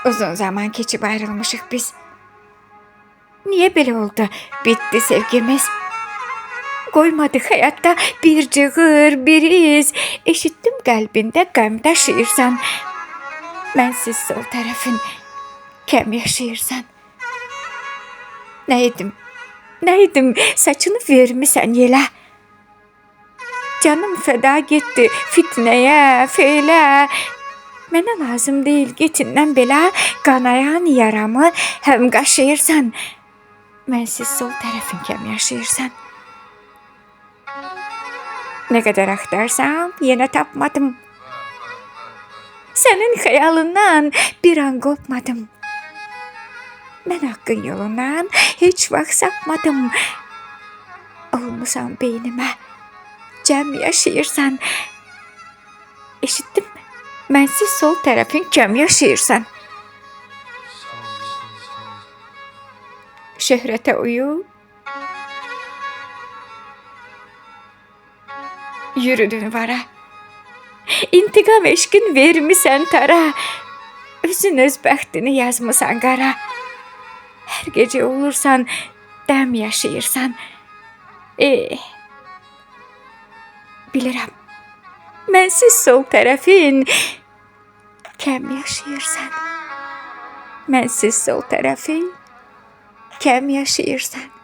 Uzun zaman keçib ayrılmışıq biz. Niyə belə oldu? Bitdi sevgimiz. Qoymadıq həyatda bir cığır, bir iz. Eşitdim qəlbində qəm daşıyırsan. Mənsiz sol tərəfin kəm yaşayırsan. Nə edim, saçını vermisən yelə. Canım fəda getdi fitnəyə, feylə. Mənə lazım deyil getindən belə qanayan yaramı həm qaşıyırsan. Mənsiz sol tərəfin kəm yaşayırsan. Nə qədər axtarsam, yenə tapmadım. Sənin xəyalından bir an qopmadım. Mən haqqın yolundan heç vaxt sapmadım. Olmusan beynimə, cəm yaşayırsan. Eşitdim, mənsiz sol tərəfin kəm yaşayırsan. Şöhrətə uyub, yürüdün vara. İntiqam eşqin vermisən tara. Özün öz bəxtini yazmısan qara. Hər gecə olursan, dəm yaşayırsan. Bilirəm, mənsiz sol tərəfin kəm yaşayırsan. Mənsiz sol tərəfin kəm yaşayırsan.